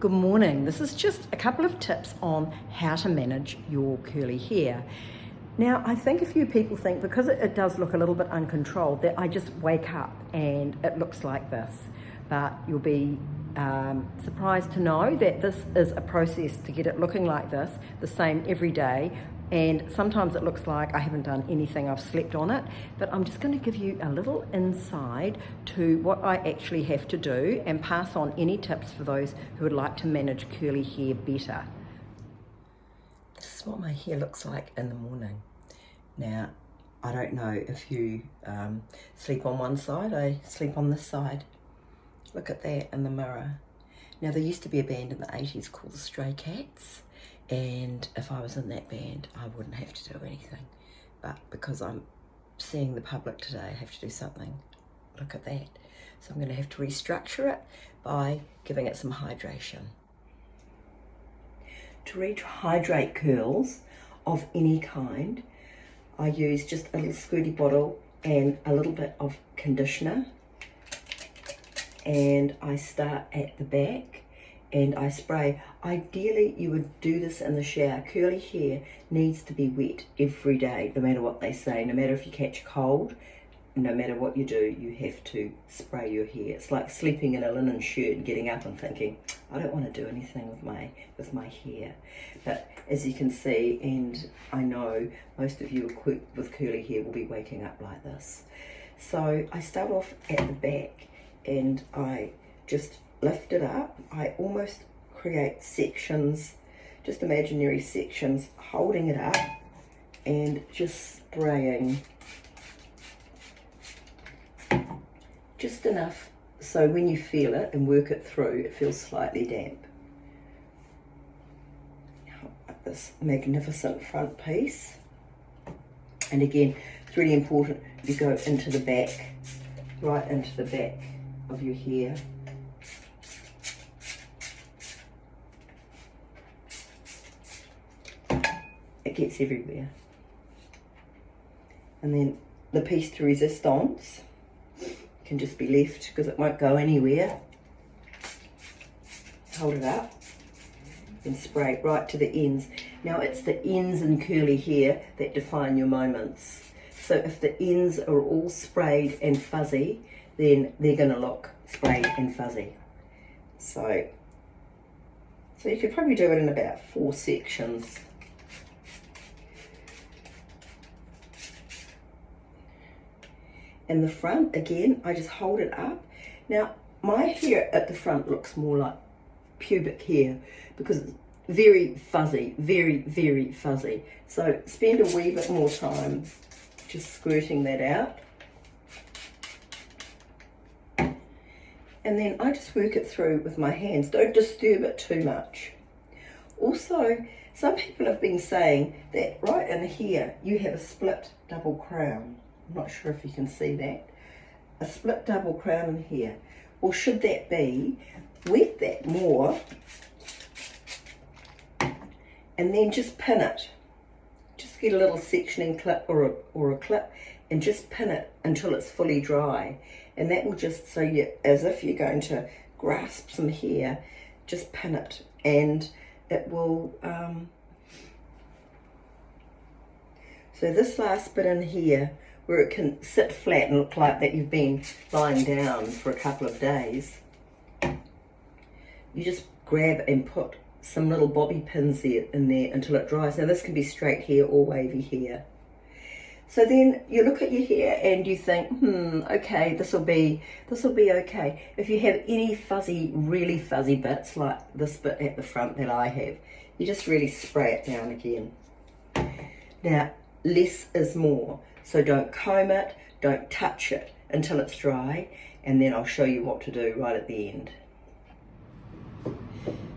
Good morning. This is just a couple of tips on how to manage your curly hair. Now, I think a few people think because it does look a little bit uncontrolled that I just wake up and it looks like this. But you'll be surprised to know that this is a process to get it looking like this, the same every day. And sometimes it looks like I haven't done anything, I've slept on it, but I'm just going to give you a little insight to what I actually have to do and pass on any tips for those who would like to manage curly hair better. This is what my hair looks like in the morning. Now, I don't know if you sleep on one side, I sleep on this side. Look at that in the mirror. Now, there used to be a band in the 80s called the Stray Cats. And if I was in that band, I wouldn't have to do anything. But because I'm seeing the public today, I have to do something. Look at that. So I'm going to have to restructure it by giving it some hydration. To rehydrate curls of any kind, I use just a little squirty bottle and a little bit of conditioner. And I start at the back. And I spray. Ideally, you would do this in the shower. Curly hair needs to be wet every day, no matter what they say. No matter if you catch a cold, no matter what you do, you have to spray your hair. It's like sleeping in a linen shirt and getting up and thinking, I don't want to do anything with my hair. But as you can see, and I know most of you with curly hair will be waking up like this. So I start off at the back and I just lift it up. I almost create sections, just imaginary sections, holding it up and just spraying just enough so when you feel it and work it through, it feels slightly damp. This magnificent front piece. And again, it's really important you go into the back, right into the back of your hair. It gets everywhere. And then the piece de resistance can just be left because it won't go anywhere. Hold it up and spray it right to the ends. Now it's the ends in curly hair that define your moments. So if the ends are all sprayed and fuzzy, then they're going to look sprayed and fuzzy. So you could probably do it in about 4 sections. And the front, again, I just hold it up. Now, my hair at the front looks more like pubic hair because it's very fuzzy, very, very fuzzy. So spend a wee bit more time just squirting that out. And then I just work it through with my hands. Don't disturb it too much. Also, some people have been saying that right in here, you have a split double crown. I'm not sure if you can see that. A split double crown in here. Well, should that be, wet that more and then just pin it. Just get a little sectioning clip or a clip and just pin it until it's fully dry. And that will just, so you, as if you're going to grasp some hair, just pin it and it will, so this last bit in here, where it can sit flat and look like that you've been lying down for a couple of days, you just grab and put some little bobby pins in there until it dries. Now this can be straight hair or wavy hair. So then you look at your hair and you think, okay, this will be okay. If you have any fuzzy, really fuzzy bits like this bit at the front that I have, you just really spray it down again. Now, less is more. So don't comb it, don't touch it until it's dry, and then I'll show you what to do right at the end.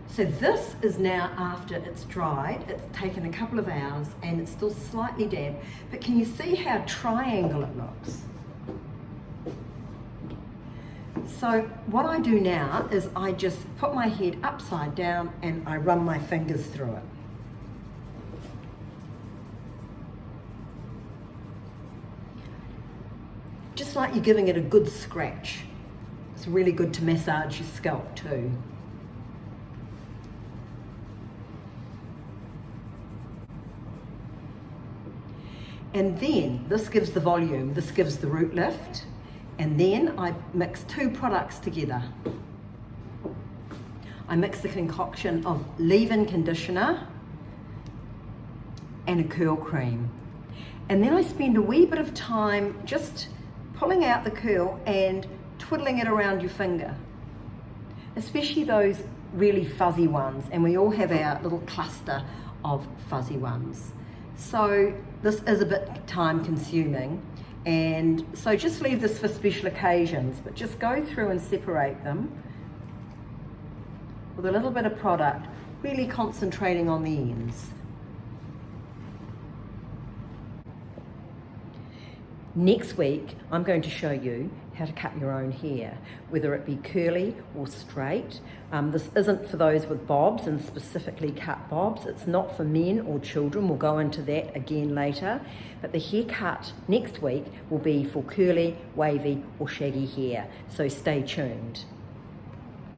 So this is now after it's dried. It's taken a couple of hours and it's still slightly damp, but can you see how triangle it looks? So what I do now is I just put my head upside down and I run my fingers through it. Just like you're giving it a good scratch. It's really good to massage your scalp too. And then this gives the volume, this gives the root lift, and then I mix two products together. I mix the concoction of leave-in conditioner and a curl cream. And then I spend a wee bit of time just pulling out the curl and twiddling it around your finger, especially those really fuzzy ones, and we all have our little cluster of fuzzy ones. So this is a bit time consuming, and so just leave this for special occasions, but just go through and separate them with a little bit of product, really concentrating on the ends. Next week, I'm going to show you how to cut your own hair, whether it be curly or straight. This isn't for those with bobs and specifically cut bobs. It's not for men or children. We'll go into that again later. But the haircut next week will be for curly, wavy or shaggy hair. So stay tuned.